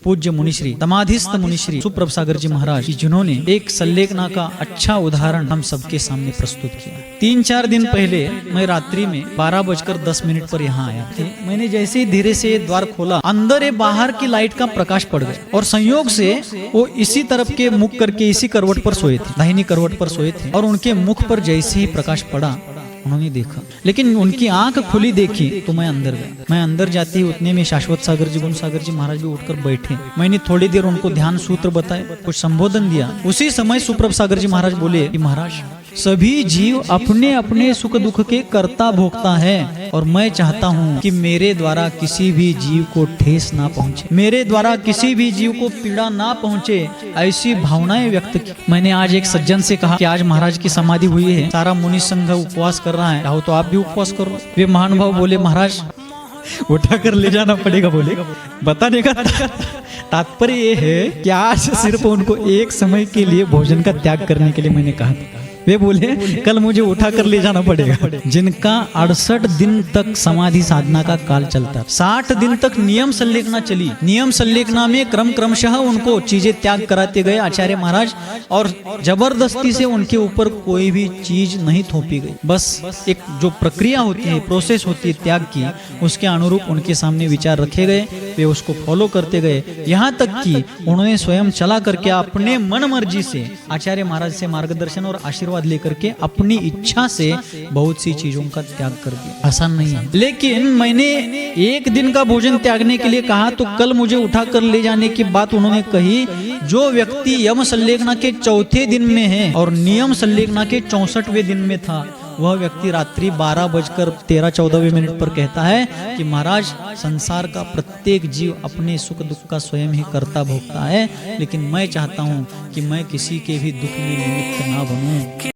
पूज्य मुनिश्री समाधिस्थ मुनिश्री सुप्रभ सागर जी महाराज, जिन्होंने एक संलेखना का अच्छा उदाहरण हम सबके सामने प्रस्तुत किया। 3-4 दिन पहले मैं रात्रि में 12:10 पर यहाँ आया थे। मैंने जैसे ही धीरे से द्वार खोला, अंदर ये बाहर की लाइट का प्रकाश पड़ गया और संयोग से वो इसी तरफ के मुख करके इसी करवट पर सोए थे, दाहिनी करवट पर सोए थे। और उनके मुख पर जैसे ही प्रकाश पड़ा, उन्होंने देखा, लेकिन उनकी आंख खुली देखी तो मैं अंदर गया। मैं अंदर जाती उतने में शाश्वत सागर जी, गुण सागर जी महाराज भी उठकर बैठे। मैंने थोड़ी देर उनको ध्यान सूत्र बताए, कुछ संबोधन दिया। उसी समय सुप्रभ सागर जी महाराज बोले कि महाराज, सभी जीव अपने अपने सुख दुख के कर्ता भोक्ता है और मैं चाहता हूँ कि मेरे द्वारा किसी भी जीव को ठेस ना पहुँचे, मेरे द्वारा किसी भी जीव को पीड़ा ना पहुँचे, ऐसी भावनाएं व्यक्त की। मैंने आज एक सज्जन से कहा कि आज महाराज की समाधि हुई है, सारा मुनि संघ उपवास कर रहा है, चाहो तो आप भी उपवास करो। वे महान भाव बोले, महाराज उठा कर ले जाना पड़ेगा। बोले बताने का तात्पर्य ये है कि आज सिर्फ उनको एक समय के लिए भोजन का त्याग करने के लिए मैंने कहा था। वे बोले कल मुझे उठा कर ले जाना पड़ेगा। जिनका 68 दिन तक समाधि साधना का काल चलता, 60 दिन तक नियम संलेखना चली। नियम संलेखना में क्रमशः उनको चीजें त्याग कराते गए आचार्य महाराज, और जबरदस्ती से उनके ऊपर कोई भी चीज नहीं थोपी गई। बस एक जो प्रक्रिया होती है, प्रोसेस होती है त्याग की, उसके अनुरूप उनके सामने विचार रखे गए, वे उसको फॉलो करते गए। यहाँ तक कि उन्होंने स्वयं चला करके अपने मन मर्जी से आचार्य महाराज से मार्गदर्शन और आशीर्वाद लेकर के अपनी इच्छा से बहुत सी चीजों का त्याग कर दिया। आसान नहीं है, लेकिन मैंने एक दिन का भोजन त्यागने के लिए कहा तो कल मुझे उठा कर ले जाने की बात उन्होंने कही। जो व्यक्ति यम संलेखना के 4थे दिन में है और नियम संलेखना के 64वें दिन में था, वह व्यक्ति रात्रि 12:13-14 पर कहता है कि महाराज, संसार का प्रत्येक जीव अपने सुख दुख का स्वयं ही कर्ता भोगता है, लेकिन मैं चाहता हूँ कि मैं किसी के भी दुख में निमित्त ना बनूं।